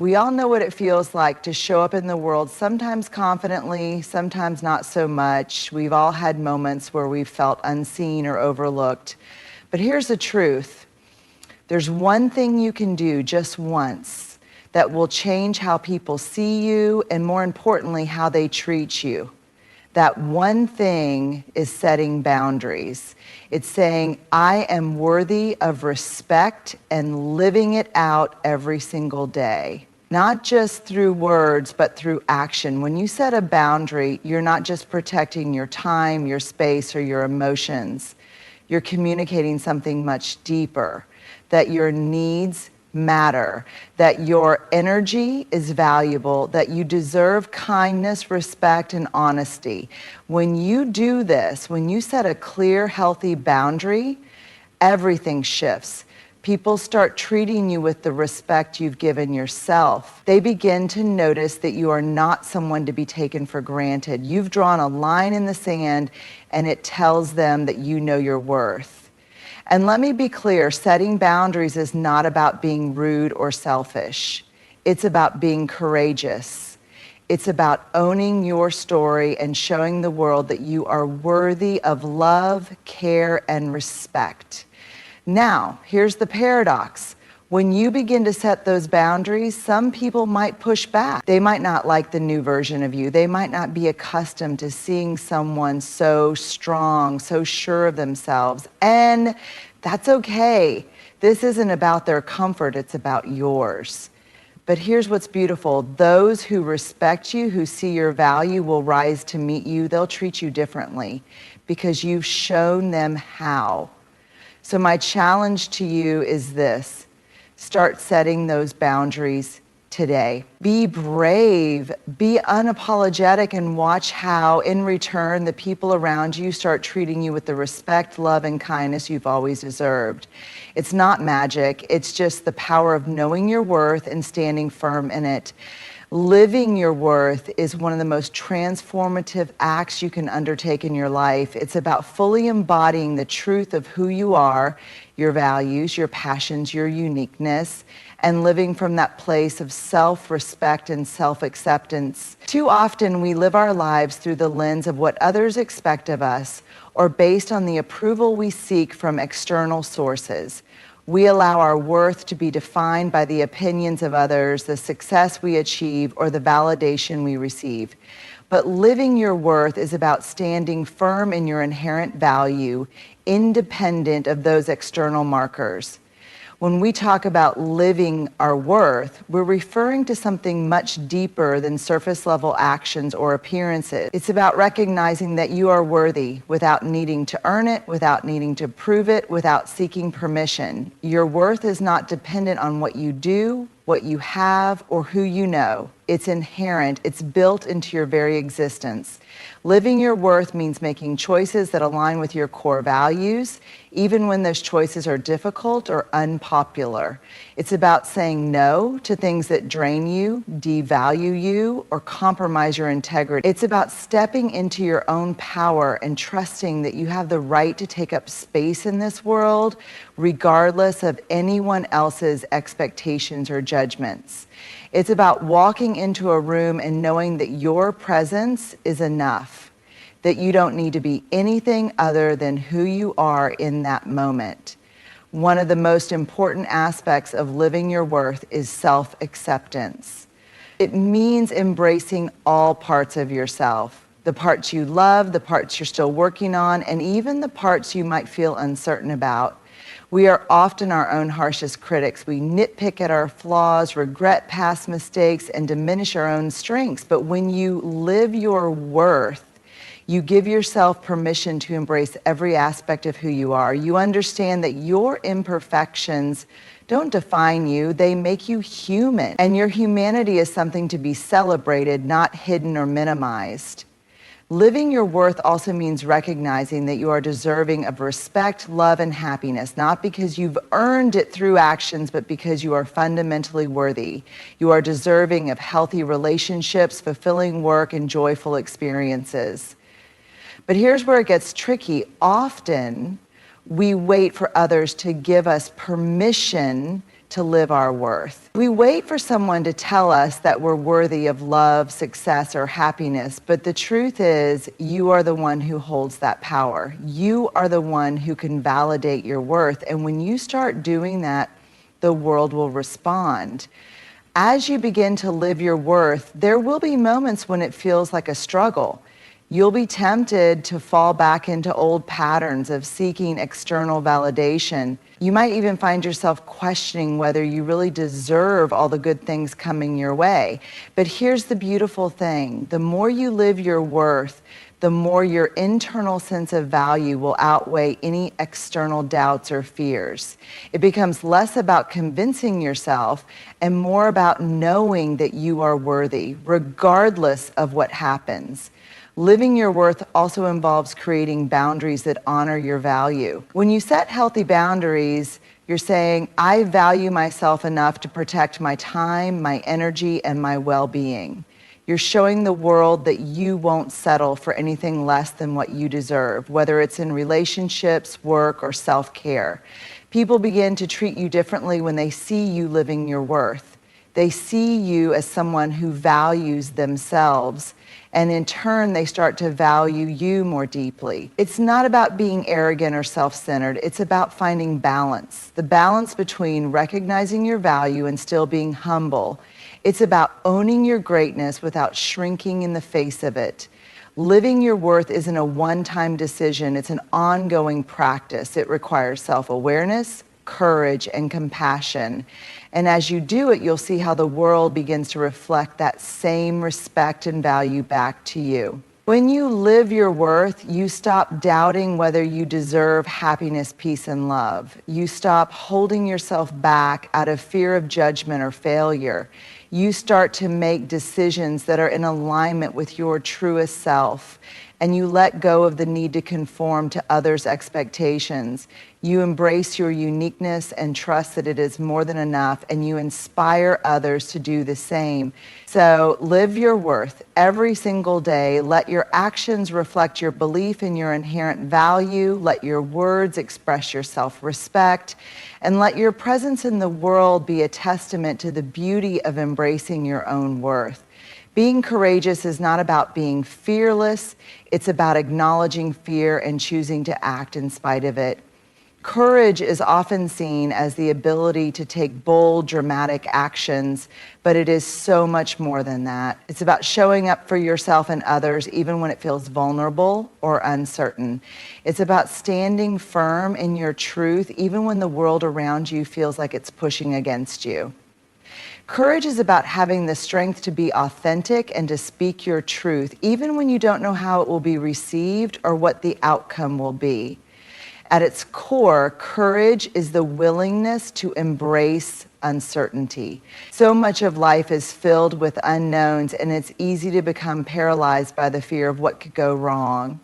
We all know what it feels like to show up in the world, sometimes confidently, sometimes not so much. We've all had moments where we've felt unseen or overlooked. But here's the truth. There's one thing you can do just once that will change how people see you and, more importantly, how they treat you. That one thing is setting boundaries. It's saying, I am worthy of respect and living it out every single day. Not just through words, but through action. When you set a boundary, you're not just protecting your time, your space, or your emotions. You're communicating something much deeper, that your needs matter, that your energy is valuable, that you deserve kindness, respect, and honesty. When you do this, when you set a clear, healthy boundary, everything shifts. People start treating you with the respect you've given yourself. They begin to notice that you are not someone to be taken for granted. You've drawn a line in the sand, and it tells them that you know your worth. And let me be clear, setting boundaries is not about being rude or selfish. It's about being courageous. It's about owning your story and showing the world that you are worthy of love, care, and respect. Now, here's the paradox. When you begin to set those boundaries, some people might push back. They might not like the new version of you. They might not be accustomed to seeing someone so strong, so sure of themselves. And that's okay. This isn't about their comfort, it's about yours. But here's what's beautiful. Those who respect you, who see your value, will rise to meet you. They'll treat you differently because you've shown them how. So my challenge to you is this. Start setting those boundaries today. Be brave, be unapologetic, and watch how, in return, the people around you start treating you with the respect, love, and kindness you've always deserved. It's not magic, it's just the power of knowing your worth and standing firm in it. Living your worth is one of the most transformative acts you can undertake in your life. It's about fully embodying the truth of who you are, your values, your passions, your uniqueness, and living from that place of self-respect and self-acceptance. Too often we live our lives through the lens of what others expect of us or based on the approval we seek from external sources. We allow our worth to be defined by the opinions of others, the success we achieve, or the validation we receive. But living your worth is about standing firm in your inherent value, independent of those external markers. When we talk about living our worth, we're referring to something much deeper than surface level actions or appearances. It's about recognizing that you are worthy without needing to earn it, without needing to prove it, without seeking permission. Your worth is not dependent on what you do, what you have, or who you know. It's inherent. It's built into your very existence. Living your worth means making choices that align with your core values, even when those choices are difficult or unpopular. It's about saying no to things that drain you, devalue you, or compromise your integrity. It's about stepping into your own power and trusting that you have the right to take up space in this world, regardless of anyone else's expectations or judgments. It's about walking into a room and knowing that your presence is enough, that you don't need to be anything other than who you are in that moment. One of the most important aspects of living your worth is self-acceptance. It means embracing all parts of yourself, the parts you love, the parts you're still working on, and even the parts you might feel uncertain about. We are often our own harshest critics. We nitpick at our flaws, regret past mistakes, and diminish our own strengths. But when you live your worth, you give yourself permission to embrace every aspect of who you are. You understand that your imperfections don't define you, they make you human. And your humanity is something to be celebrated, not hidden or minimized. Living your worth also means recognizing that you are deserving of respect, love, and happiness, not because you've earned it through actions, but because you are fundamentally worthy. You are deserving of healthy relationships, fulfilling work, and joyful experiences. But here's where it gets tricky. Often, we wait for others to give us permission to live our worth. We wait for someone to tell us that we're worthy of love, success, or happiness, but the truth is, you are the one who holds that power. You are the one who can validate your worth, and when you start doing that, the world will respond. As you begin to live your worth, there will be moments when it feels like a struggle. You'll be tempted to fall back into old patterns of seeking external validation. You might even find yourself questioning whether you really deserve all the good things coming your way. But here's the beautiful thing. The more you live your worth, the more your internal sense of value will outweigh any external doubts or fears. It becomes less about convincing yourself and more about knowing that you are worthy, regardless of what happens. Living your worth also involves creating boundaries that honor your value. When you set healthy boundaries, you're saying, I value myself enough to protect my time, my energy, and my well-being. You're showing the world that you won't settle for anything less than what you deserve, whether it's in relationships, work, or self-care. People begin to treat you differently when they see you living your worth. They see you as someone who values themselves, and in turn, they start to value you more deeply. It's not about being arrogant or self-centered. It's about finding balance, the balance between recognizing your value and still being humble. It's about owning your greatness without shrinking in the face of it. Living your worth isn't a one-time decision. It's an ongoing practice. It requires self-awareness, courage, and compassion. And as you do it, you'll see how the world begins to reflect that same respect and value back to you. When you live your worth, you stop doubting whether you deserve happiness, peace, and love. You stop holding yourself back out of fear of judgment or failure. You start to make decisions that are in alignment with your truest self, and you let go of the need to conform to others' expectations. You embrace your uniqueness and trust that it is more than enough, and you inspire others to do the same. So live your worth every single day. Let your actions reflect your belief in your inherent value. Let your words express your self-respect, and let your presence in the world be a testament to the beauty of embracing your own worth. Being courageous is not about being fearless. It's about acknowledging fear and choosing to act in spite of it. Courage is often seen as the ability to take bold, dramatic actions, but it is so much more than that. It's about showing up for yourself and others even when it feels vulnerable or uncertain. It's about standing firm in your truth even when the world around you feels like it's pushing against you. Courage is about having the strength to be authentic and to speak your truth, even when you don't know how it will be received or what the outcome will be. At its core, courage is the willingness to embrace uncertainty. So much of life is filled with unknowns, and it's easy to become paralyzed by the fear of what could go wrong.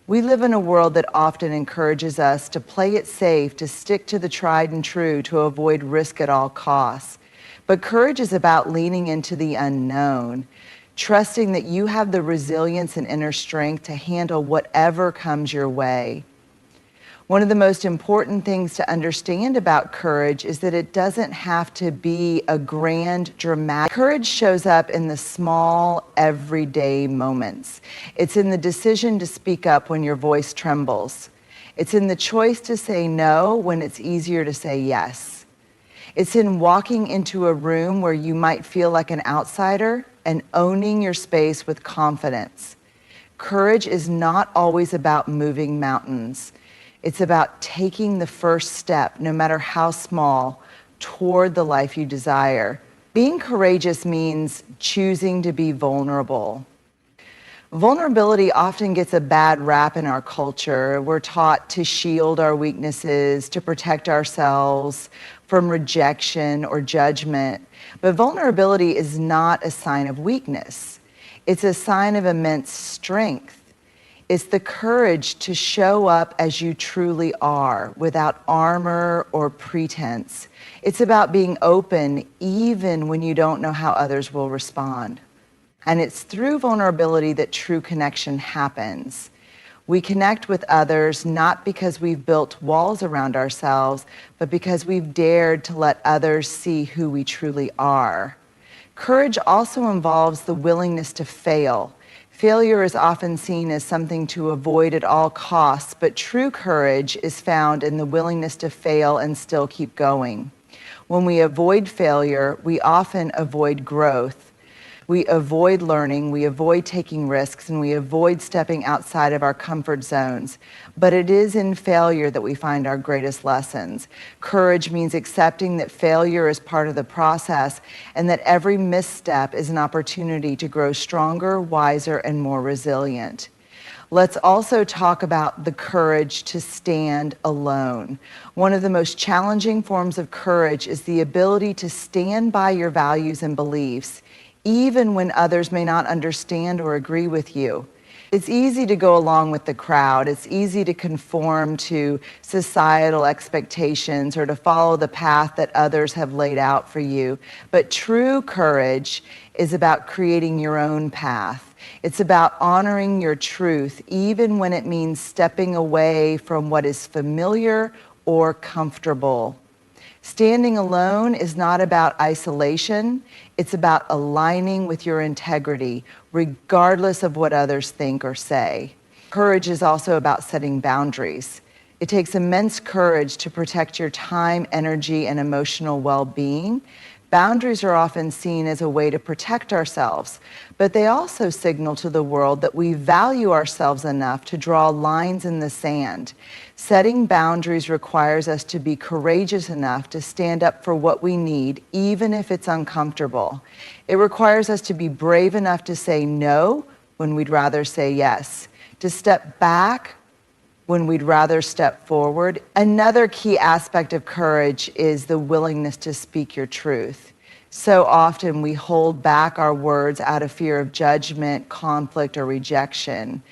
We live in a world that often encourages us to play it safe, to stick to the tried and true, to avoid risk at all costs. But courage is about leaning into the unknown, trusting that you have the resilience and inner strength to handle whatever comes your way. One of the most important things to understand about courage is that it doesn't have to be a grand, dramatic. Courage shows up in the small, everyday moments. It's in the decision to speak up when your voice trembles. It's in the choice to say no when it's easier to say yes. It's in walking into a room where you might feel like an outsider and owning your space with confidence. Courage is not always about moving mountains. It's about taking the first step, no matter how small, toward the life you desire. Being courageous means choosing to be vulnerable. Vulnerability often gets a bad rap in our culture. We're taught to shield our weaknesses, to protect ourselves from rejection or judgment. But vulnerability is not a sign of weakness. It's a sign of immense strength. It's the courage to show up as you truly are, without armor or pretense. It's about being open even when you don't know how others will respond. And it's through vulnerability that true connection happens. We connect with others not because we've built walls around ourselves, but because we've dared to let others see who we truly are. Courage also involves the willingness to fail. Failure is often seen as something to avoid at all costs, but true courage is found in the willingness to fail and still keep going. When we avoid failure, we often avoid growth. We avoid learning, we avoid taking risks, and we avoid stepping outside of our comfort zones. But it is in failure that we find our greatest lessons. Courage means accepting that failure is part of the process and that every misstep is an opportunity to grow stronger, wiser, and more resilient. Let's also talk about the courage to stand alone. One of the most challenging forms of courage is the ability to stand by your values and beliefs, even when others may not understand or agree with you. It's easy to go along with the crowd. It's easy to conform to societal expectations or to follow the path that others have laid out for you. But true courage is about creating your own path. It's about honoring your truth, even when it means stepping away from what is familiar or comfortable. Standing alone is not about isolation. It's about aligning with your integrity, regardless of what others think or say. Courage is also about setting boundaries. It takes immense courage to protect your time, energy, and emotional well-being. Boundaries are often seen as a way to protect ourselves, but they also signal to the world that we value ourselves enough to draw lines in the sand. Setting boundaries requires us to be courageous enough to stand up for what we need, even if it's uncomfortable. It requires us to be brave enough to say no when we'd rather say yes, to step back when we'd rather step forward. Another key aspect of courage is the willingness to speak your truth. So often we hold back our words out of fear of judgment, conflict, or rejection.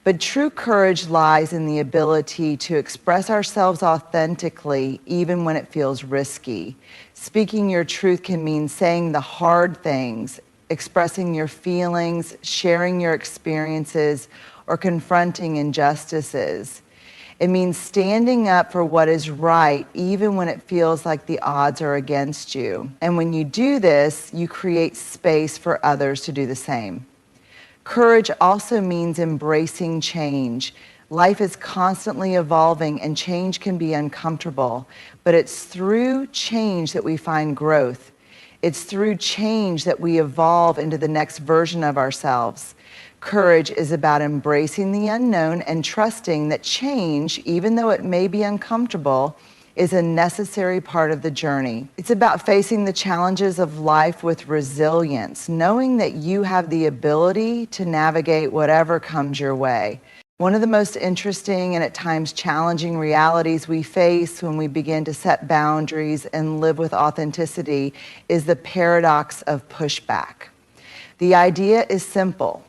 But true courage lies in the ability to express ourselves authentically, even when it feels risky. Speaking your truth can mean saying the hard things, expressing your feelings, sharing your experiences, or confronting injustices. It means standing up for what is right, even when it feels like the odds are against you. And when you do this, you create space for others to do the same. Courage also means embracing change. Life is constantly evolving and change can be uncomfortable, but it's through change that we find growth. It's through change that we evolve into the next version of ourselves. Courage is about embracing the unknown and trusting that change, even though it may be uncomfortable, is a necessary part of the journey. It's about facing the challenges of life with resilience, knowing that you have the ability to navigate whatever comes your way. One of the most interesting and at times challenging realities we face when we begin to set boundaries and live with authenticity is the paradox of pushback. The idea is simple.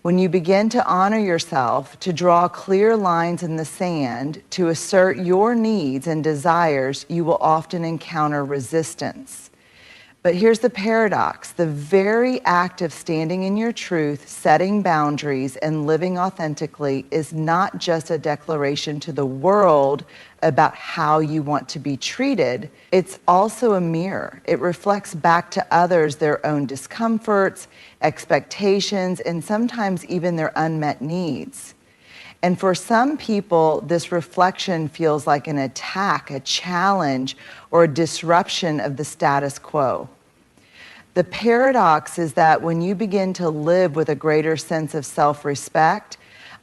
When you begin to honor yourself, to draw clear lines in the sand, to assert your needs and desires, you will often encounter resistance. But here's the paradox. The very act of standing in your truth, setting boundaries, and living authentically is not just a declaration to the world about how you want to be treated. It's also a mirror. It reflects back to others their own discomforts, expectations, and sometimes even their unmet needs. And for some people, this reflection feels like an attack, a challenge, or a disruption of the status quo. The paradox is that when you begin to live with a greater sense of self-respect,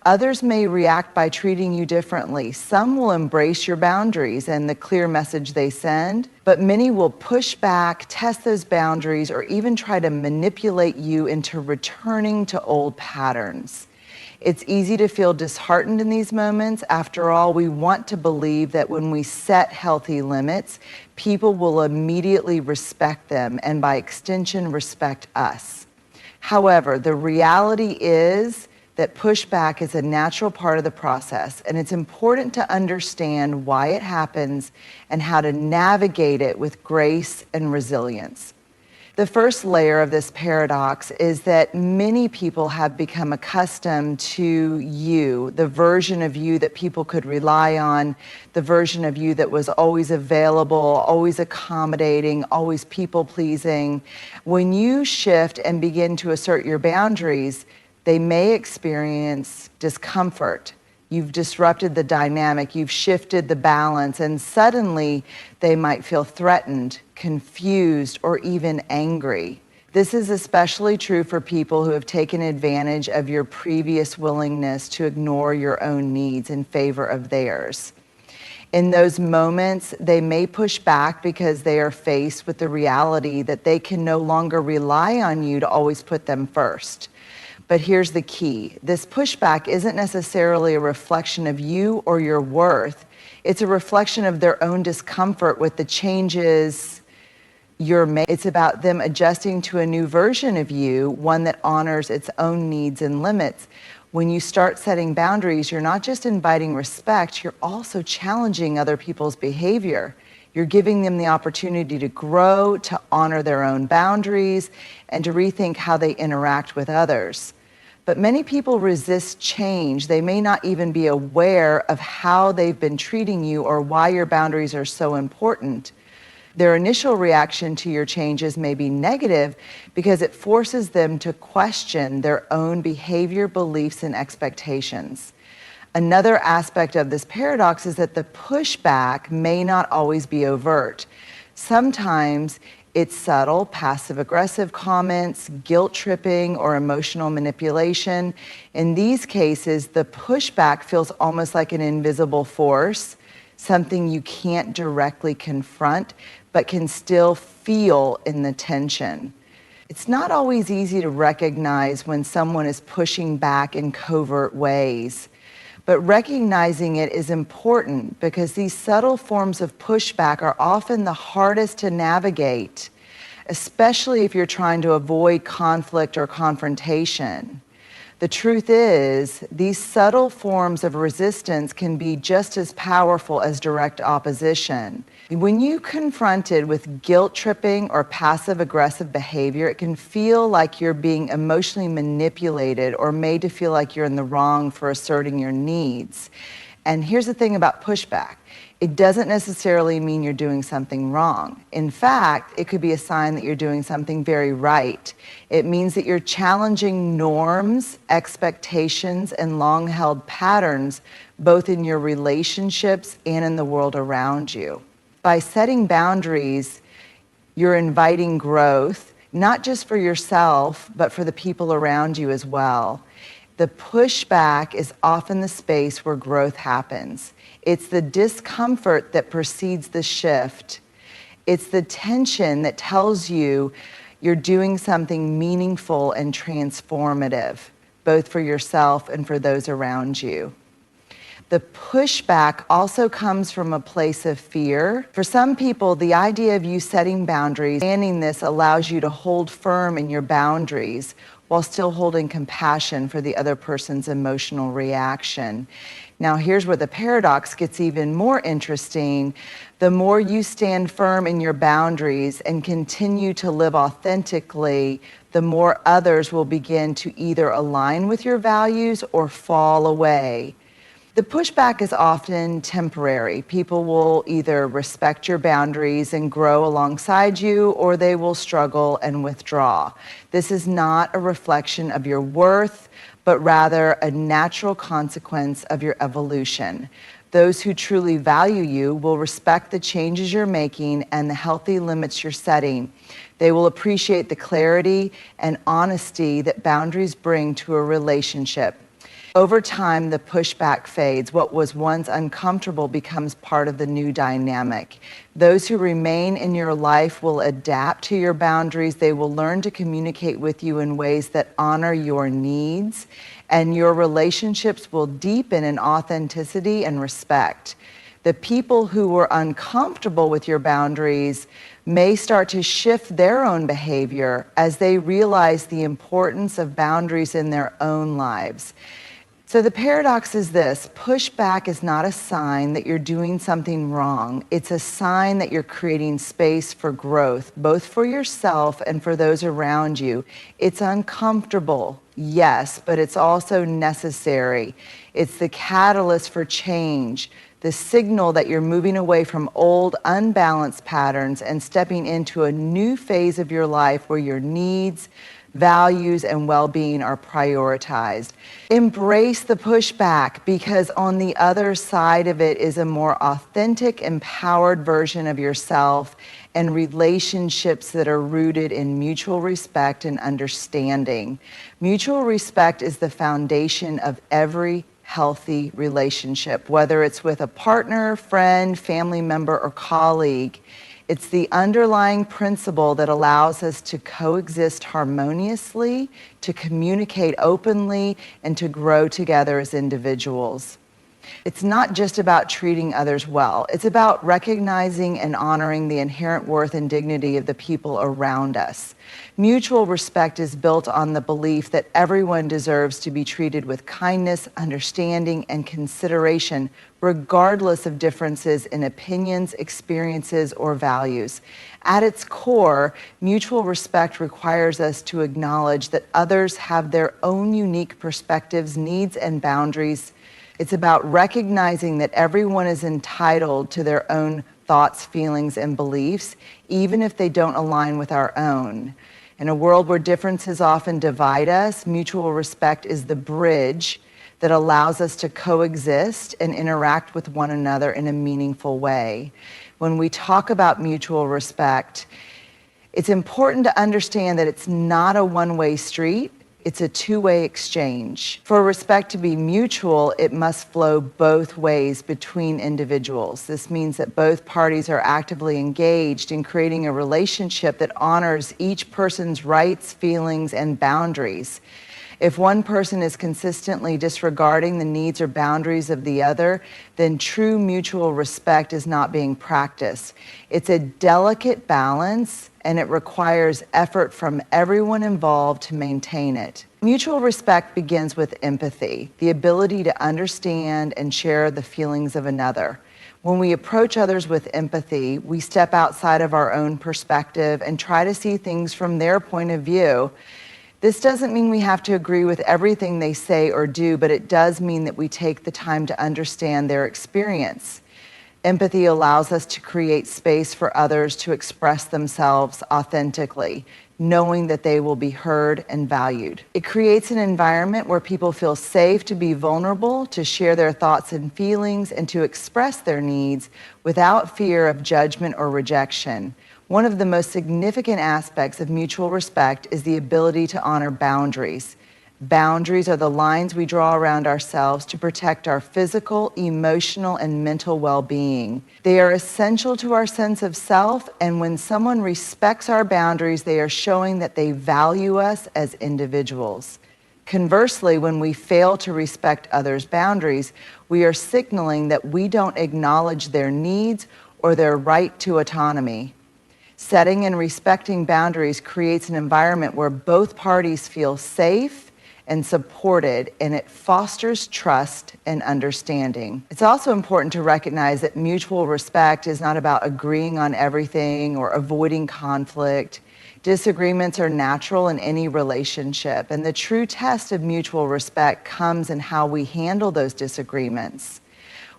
others may react by treating you differently. Some will embrace your boundaries and the clear message they send, but many will push back, test those boundaries, or even try to manipulate you into returning to old patterns. It's easy to feel disheartened in these moments. After all, we want to believe that when we set healthy limits, people will immediately respect them and by extension respect us. However, the reality is that pushback is a natural part of the process, and it's important to understand why it happens and how to navigate it with grace and resilience. The first layer of this paradox is that many people have become accustomed to you, the version of you that people could rely on, the version of you that was always available, always accommodating, always people-pleasing. When you shift and begin to assert your boundaries, they may experience discomfort. You've disrupted the dynamic, you've shifted the balance, and suddenly they might feel threatened, confused, or even angry. This is especially true for people who have taken advantage of your previous willingness to ignore your own needs in favor of theirs. In those moments, they may push back because they are faced with the reality that they can no longer rely on you to always put them first. But here's the key. This pushback isn't necessarily a reflection of you or your worth. It's a reflection of their own discomfort with the changes you're making. It's about them adjusting to a new version of you, one that honors its own needs and limits. When you start setting boundaries, you're not just inviting respect, you're also challenging other people's behavior. You're giving them the opportunity to grow, to honor their own boundaries, and to rethink how they interact with others. But many people resist change. They may not even be aware of how they've been treating you or why your boundaries are so important. Their initial reaction to your changes may be negative because it forces them to question their own behavior, beliefs, and expectations. Another aspect of this paradox is that the pushback may not always be overt. Sometimes it's subtle, passive-aggressive comments, guilt-tripping, or emotional manipulation. In these cases, the pushback feels almost like an invisible force, something you can't directly confront, but can still feel in the tension. It's not always easy to recognize when someone is pushing back in covert ways. But recognizing it is important because these subtle forms of pushback are often the hardest to navigate, especially if you're trying to avoid conflict or confrontation. The truth is, these subtle forms of resistance can be just as powerful as direct opposition. When you're confronted with guilt-tripping or passive-aggressive behavior, it can feel like you're being emotionally manipulated or made to feel like you're in the wrong for asserting your needs. And here's the thing about pushback. It doesn't necessarily mean you're doing something wrong. In fact, it could be a sign that you're doing something very right. It means that you're challenging norms, expectations, and long-held patterns, both in your relationships and in the world around you. By setting boundaries, you're inviting growth, not just for yourself, but for the people around you as well. The pushback is often the space where growth happens. It's the discomfort that precedes the shift. It's the tension that tells you you're doing something meaningful and transformative, both for yourself and for those around you. The pushback also comes from a place of fear. For some people, the idea of you setting boundaries, understanding this allows you to hold firm in your boundaries while still holding compassion for the other person's emotional reaction. Now, here's where the paradox gets even more interesting. The more you stand firm in your boundaries and continue to live authentically, the more others will begin to either align with your values or fall away. The pushback is often temporary. People will either respect your boundaries and grow alongside you, or they will struggle and withdraw. This is not a reflection of your worth, but rather a natural consequence of your evolution. Those who truly value you will respect the changes you're making and the healthy limits you're setting. They will appreciate the clarity and honesty that boundaries bring to a relationship. Over time, the pushback fades. What was once uncomfortable becomes part of the new dynamic. Those who remain in your life will adapt to your boundaries. They will learn to communicate with you in ways that honor your needs, and your relationships will deepen in authenticity and respect. The people who were uncomfortable with your boundaries may start to shift their own behavior as they realize the importance of boundaries in their own lives. It's So the paradox is this: pushback is not a sign that you're doing something wrong. It's a sign that you're creating space for growth, both for yourself and for those around you. It's uncomfortable, yes, but it's also necessary. It's the catalyst for change, the signal that you're moving away from old, unbalanced patterns and stepping into a new phase of your life where your needs, values, and well-being are prioritized. Embrace the pushback, because on the other side of it is a more authentic, empowered version of yourself and relationships that are rooted in mutual respect and understanding. Mutual respect is the foundation of every healthy relationship, whether it's with a partner, friend, family member, or colleague. It's the underlying principle that allows us to coexist harmoniously, to communicate openly, and to grow together as individuals. It's not just about treating others well. It's about recognizing and honoring the inherent worth and dignity of the people around us. Mutual respect is built on the belief that everyone deserves to be treated with kindness, understanding, and consideration, regardless of differences in opinions, experiences, or values. At its core, mutual respect requires us to acknowledge that others have their own unique perspectives, needs, and boundaries. It's about recognizing that everyone is entitled to their own thoughts, feelings, and beliefs, even if they don't align with our own. In a world where differences often divide us, mutual respect is the bridge that allows us to coexist and interact with one another in a meaningful way. When we talk about mutual respect, it's important to understand that it's not a one-way street. It's a two-way exchange. For respect to be mutual, it must flow both ways between individuals. This means that both parties are actively engaged in creating a relationship that honors each person's rights, feelings, and boundaries. If one person is consistently disregarding the needs or boundaries of the other, then true mutual respect is not being practiced. It's a delicate balance, and it requires effort from everyone involved to maintain it. Mutual respect begins with empathy, the ability to understand and share the feelings of another. When we approach others with empathy, we step outside of our own perspective and try to see things from their point of view. This doesn't mean we have to agree with everything they say or do, but it does mean that we take the time to understand their experience. Empathy allows us to create space for others to express themselves authentically, knowing that they will be heard and valued. It creates an environment where people feel safe to be vulnerable, to share their thoughts and feelings, and to express their needs without fear of judgment or rejection. One of the most significant aspects of mutual respect is the ability to honor boundaries. Boundaries are the lines we draw around ourselves to protect our physical, emotional, and mental well-being. They are essential to our sense of self, and when someone respects our boundaries, they are showing that they value us as individuals. Conversely, when we fail to respect others' boundaries, we are signaling that we don't acknowledge their needs or their right to autonomy. Setting and respecting boundaries creates an environment where both parties feel safe and supported, and it fosters trust and understanding. It's also important to recognize that mutual respect is not about agreeing on everything or avoiding conflict. Disagreements are natural in any relationship, and the true test of mutual respect comes in how we handle those disagreements.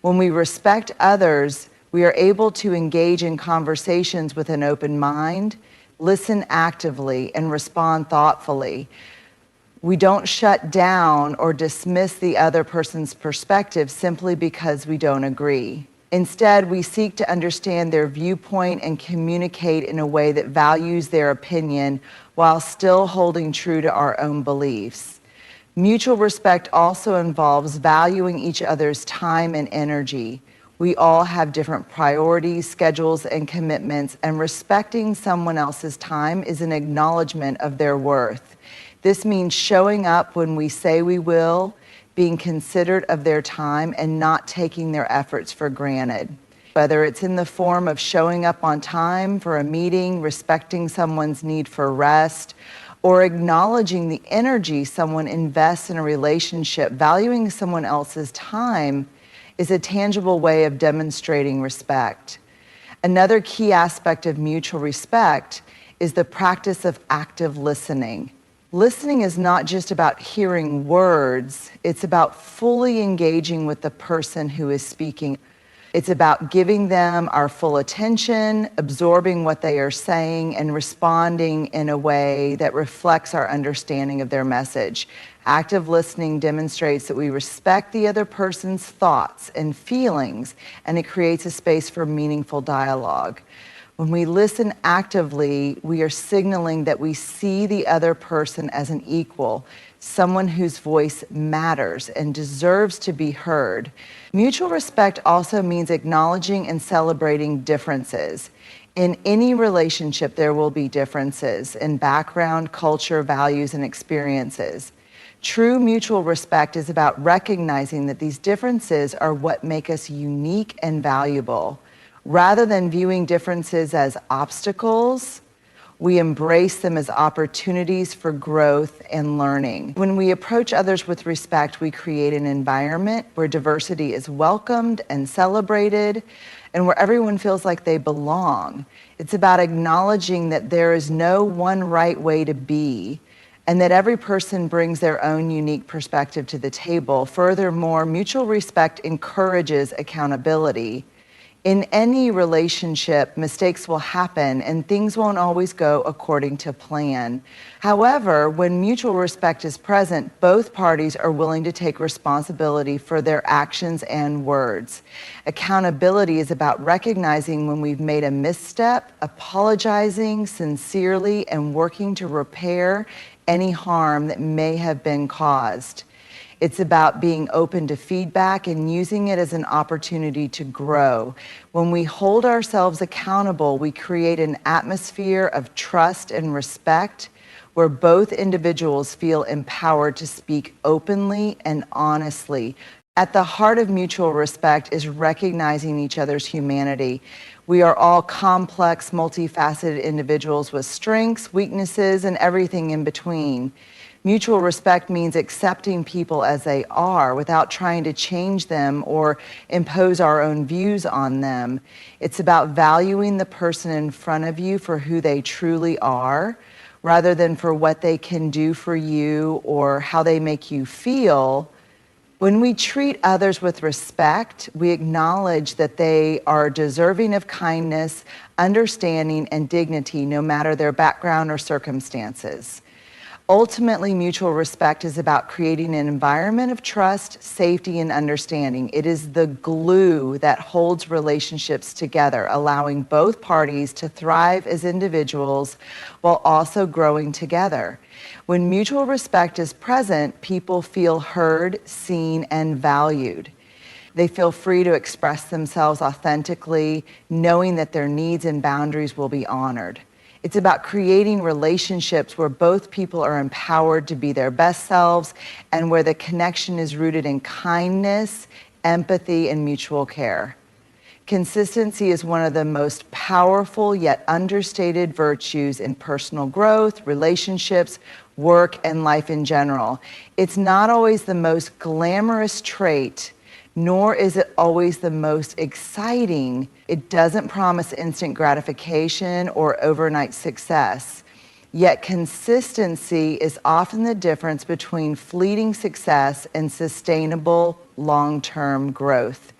When we respect others, we are able to engage in conversations with an open mind, listen actively, and respond thoughtfully. We don't shut down or dismiss the other person's perspective simply because we don't agree. Instead, we seek to understand their viewpoint and communicate in a way that values their opinion while still holding true to our own beliefs. Mutual respect also involves valuing each other's time and energy. We all have different priorities, schedules, and commitments, and respecting someone else's time is an acknowledgement of their worth. This means showing up when we say we will, being considerate of their time, and not taking their efforts for granted. Whether it's in the form of showing up on time for a meeting, respecting someone's need for rest, or acknowledging the energy someone invests in a relationship. Valuing someone else's time is a tangible way of demonstrating respect. Another key aspect of mutual respect is the practice of active listening. Listening is not just about hearing words, it's about fully engaging with the person who is speaking. It's about giving them our full attention, absorbing what they are saying, and responding in a way that reflects our understanding of their message. Active listening demonstrates that we respect the other person's thoughts and feelings, and it creates a space for meaningful dialogue. When we listen actively, we are signaling that we see the other person as an equal, someone whose voice matters and deserves to be heard. Mutual respect also means acknowledging and celebrating differences. In any relationship, there will be differences in background, culture, values, and experiences. True mutual respect is about recognizing that these differences are what make us unique and valuable. Rather than viewing differences as obstacles, we embrace them as opportunities for growth and learning. When we approach others with respect, we create an environment where diversity is welcomed and celebrated, and where everyone feels like they belong. It's about acknowledging that there is no one right way to be, and that every person brings their own unique perspective to the table. Furthermore, mutual respect encourages accountability. In any relationship, mistakes will happen and things won't always go according to plan. However, when mutual respect is present, both parties are willing to take responsibility for their actions and words. Accountability is about recognizing when we've made a misstep, apologizing sincerely, and working to repair any harm that may have been caused. It's about being open to feedback and using it as an opportunity to grow. When we hold ourselves accountable, we create an atmosphere of trust and respect where both individuals feel empowered to speak openly and honestly. At the heart of mutual respect is recognizing each other's humanity. We are all complex, multifaceted individuals with strengths, weaknesses, and everything in between. Mutual respect means accepting people as they are without trying to change them or impose our own views on them. It's about valuing the person in front of you for who they truly are, rather than for what they can do for you or how they make you feel. When we treat others with respect, we acknowledge that they are deserving of kindness, understanding, and dignity, no matter their background or circumstances. Ultimately, mutual respect is about creating an environment of trust, safety, and understanding. It is the glue that holds relationships together, allowing both parties to thrive as individuals while also growing together. When mutual respect is present, people feel heard, seen, and valued. They feel free to express themselves authentically, knowing that their needs and boundaries will be honored. It's about creating relationships where both people are empowered to be their best selves and where the connection is rooted in kindness, empathy, and mutual care. Consistency is one of the most powerful yet understated virtues in personal growth, relationships, work, and life in general. It's not always the most glamorous trait, nor is it always the most exciting. It doesn't promise instant gratification or overnight success. Yet consistency is often the difference between fleeting success and sustainable long-term growth.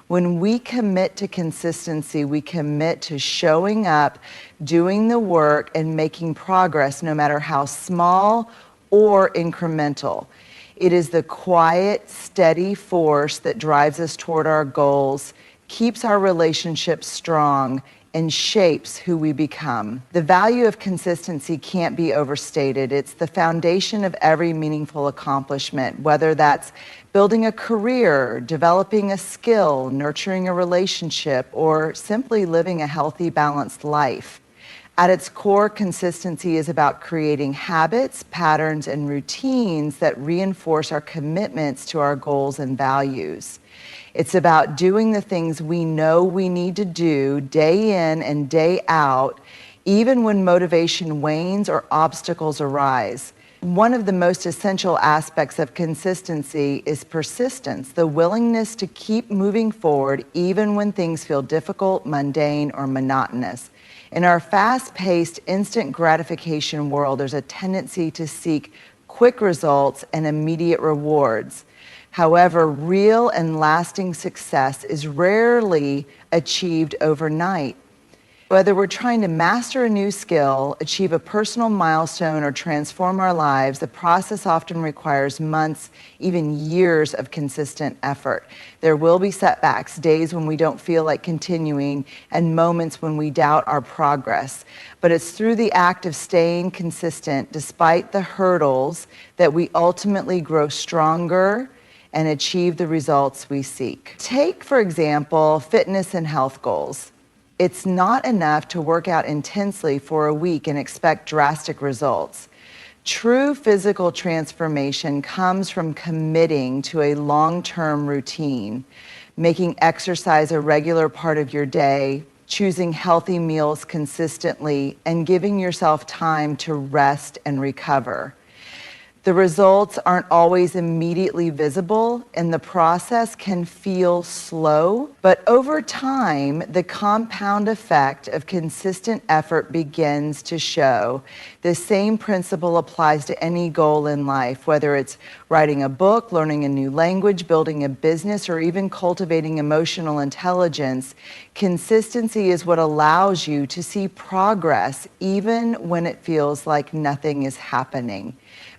When we commit to consistency, we commit to showing up, doing the work, and making progress, no matter how small or incremental. It is the quiet, steady force that drives us toward our goals, keeps our relationships strong, and shapes who we become. The value of consistency can't be overstated. It's the foundation of every meaningful accomplishment, whether that's building a career, developing a skill, nurturing a relationship, or simply living a healthy, balanced life. At its core, consistency is about creating habits, patterns, and routines that reinforce our commitments to our goals and values. It's about doing the things we know we need to do day in and day out, even when motivation wanes or obstacles arise. One of the most essential aspects of consistency is persistence, the willingness to keep moving forward even when things feel difficult, mundane, or monotonous. In our fast-paced, instant gratification world, there's a tendency to seek quick results and immediate rewards. However, real and lasting success is rarely achieved overnight. Whether we're trying to master a new skill, achieve a personal milestone, or transform our lives, the process often requires months, even years of consistent effort. There will be setbacks, days when we don't feel like continuing, and moments when we doubt our progress. But it's through the act of staying consistent, despite the hurdles, that we ultimately grow stronger and achieve the results we seek. Take, for example, fitness and health goals. It's not enough to work out intensely for a week and expect drastic results. True physical transformation comes from committing to a long-term routine, making exercise a regular part of your day, choosing healthy meals consistently, and giving yourself time to rest and recover. The results aren't always immediately visible, and the process can feel slow, but over time, the compound effect of consistent effort begins to show. The same principle applies to any goal in life, whether it's writing a book, learning a new language, building a business, or even cultivating emotional intelligence. Consistency is what allows you to see progress even when it feels like nothing is happening.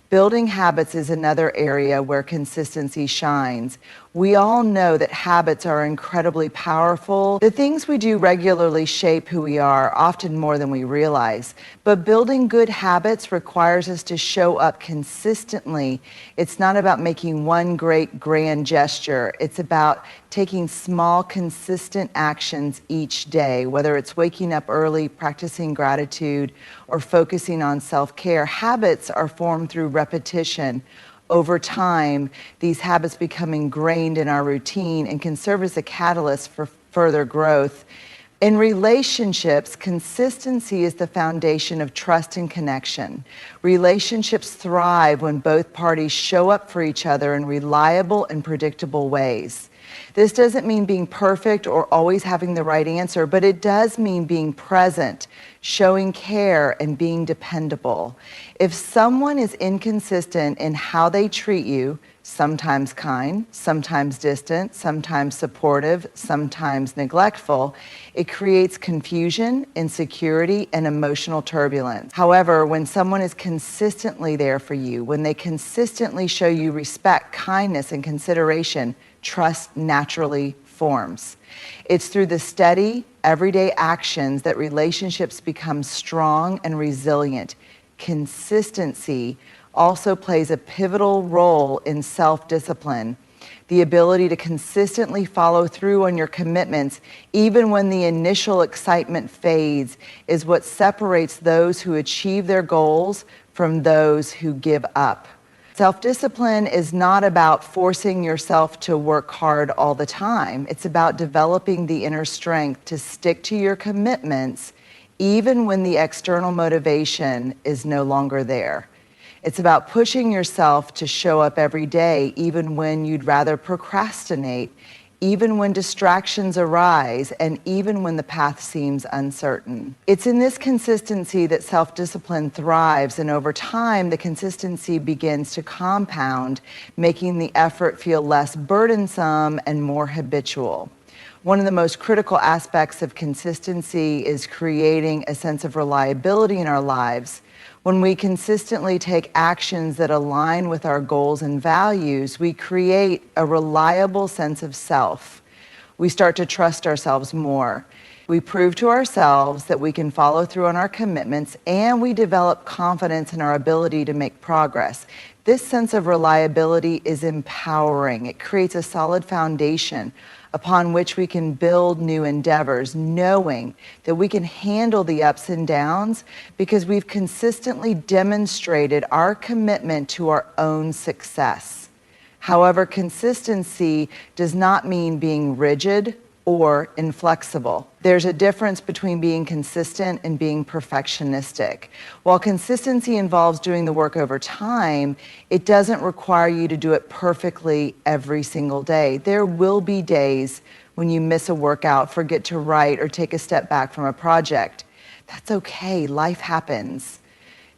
Building habits is another area where consistency shines. We all know that habits are incredibly powerful. The things we do regularly shape who we are, often more than we realize. But building good habits requires us to show up consistently. It's not about making one great grand gesture. It's about taking small, consistent actions each day, whether it's waking up early, practicing gratitude, or focusing on self-care. Habits are formed through repetition. Over time, these habits become ingrained in our routine and can serve as a catalyst for further growth. In relationships, consistency is the foundation of trust and connection. Relationships thrive when both parties show up for each other in reliable and predictable ways. This doesn't mean being perfect or always having the right answer, but it does mean being present, showing care, and being dependable. If someone is inconsistent in how they treat you, sometimes kind, sometimes distant, sometimes supportive, sometimes neglectful, it creates confusion, insecurity, and emotional turbulence. However, when someone is consistently there for you, when they consistently show you respect, kindness, and consideration, trust naturally forms. It's through the steady, everyday actions that relationships become strong and resilient. Consistency also plays a pivotal role in self-discipline. The ability to consistently follow through on your commitments, even when the initial excitement fades, is what separates those who achieve their goals from those who give up. Self-discipline is not about forcing yourself to work hard all the time. It's about developing the inner strength to stick to your commitments even when the external motivation is no longer there. It's about pushing yourself to show up every day even when you'd rather procrastinate, even when distractions arise, and even when the path seems uncertain. It's in this consistency that self-discipline thrives, and over time, the consistency begins to compound, making the effort feel less burdensome and more habitual. One of the most critical aspects of consistency is creating a sense of reliability in our lives. When we consistently take actions that align with our goals and values, we create a reliable sense of self. We start to trust ourselves more. We prove to ourselves that we can follow through on our commitments, and we develop confidence in our ability to make progress. This sense of reliability is empowering. It creates a solid foundation upon which we can build new endeavors, knowing that we can handle the ups and downs because we've consistently demonstrated our commitment to our own success. However, consistency does not mean being rigid or inflexible. There's a difference between being consistent and being perfectionistic. While consistency involves doing the work over time, it doesn't require you to do it perfectly every single day. There will be days when you miss a workout, forget to write, or take a step back from a project. That's okay, life happens.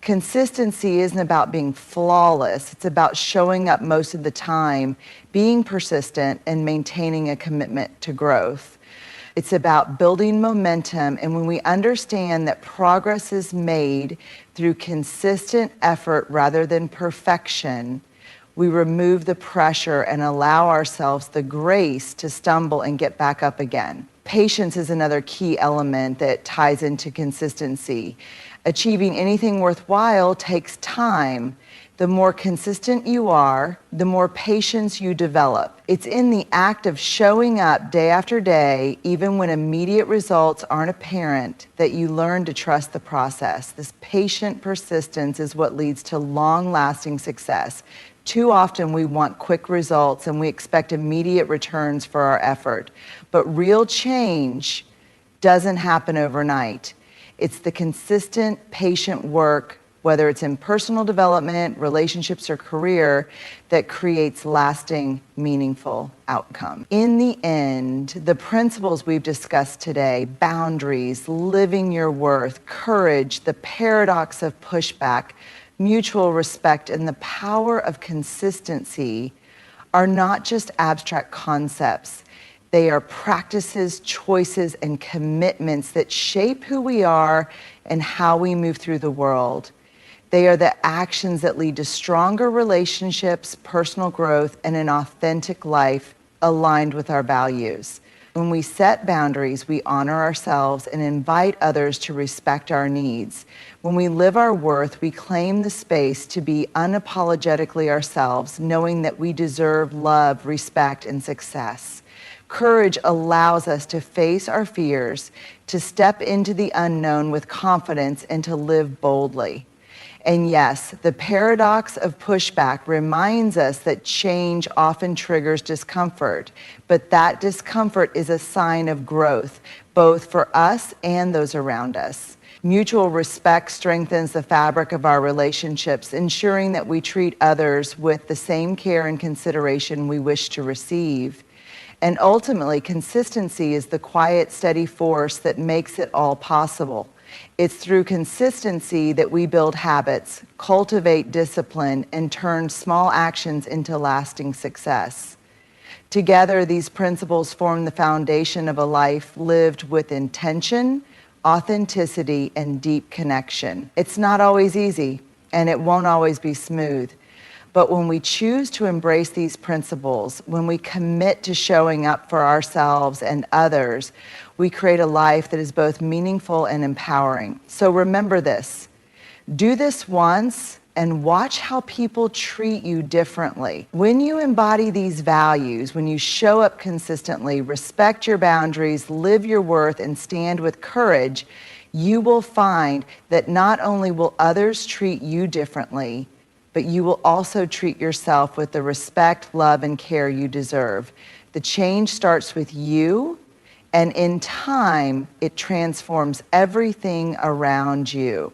Consistency isn't about being flawless. It's about showing up most of the time, being persistent, and maintaining a commitment to growth. It's about building momentum, and when we understand that progress is made through consistent effort rather than perfection, we remove the pressure and allow ourselves the grace to stumble and get back up again. Patience is another key element that ties into consistency. Achieving anything worthwhile takes time. The more consistent you are, the more patience you develop. It's in the act of showing up day after day, even when immediate results aren't apparent, that you learn to trust the process. This patient persistence is what leads to long-lasting success. Too often we want quick results and we expect immediate returns for our effort. But real change doesn't happen overnight. It's the consistent, patient work, whether it's in personal development, relationships, or career, that creates lasting, meaningful outcome. In the end, the principles we've discussed today, boundaries, living your worth, courage, the paradox of pushback, mutual respect, and the power of consistency are not just abstract concepts. They are practices, choices, and commitments that shape who we are and how we move through the world. They are the actions that lead to stronger relationships, personal growth, and an authentic life aligned with our values. When we set boundaries, we honor ourselves and invite others to respect our needs. When we live our worth, we claim the space to be unapologetically ourselves, knowing that we deserve love, respect, and success. Courage allows us to face our fears, to step into the unknown with confidence, and to live boldly. And yes, the paradox of pushback reminds us that change often triggers discomfort, but that discomfort is a sign of growth, both for us and those around us. Mutual respect strengthens the fabric of our relationships, ensuring that we treat others with the same care and consideration we wish to receive. And ultimately, consistency is the quiet, steady force that makes it all possible. It's through consistency that we build habits, cultivate discipline, and turn small actions into lasting success. Together, these principles form the foundation of a life lived with intention, authenticity, and deep connection. It's not always easy, and it won't always be smooth. But when we choose to embrace these principles, when we commit to showing up for ourselves and others, we create a life that is both meaningful and empowering. So remember this. Do this once and watch how people treat you differently. When you embody these values, when you show up consistently, respect your boundaries, live your worth, and stand with courage, you will find that not only will others treat you differently, but you will also treat yourself with the respect, love, and care you deserve. The change starts with you, and in time, it transforms everything around you.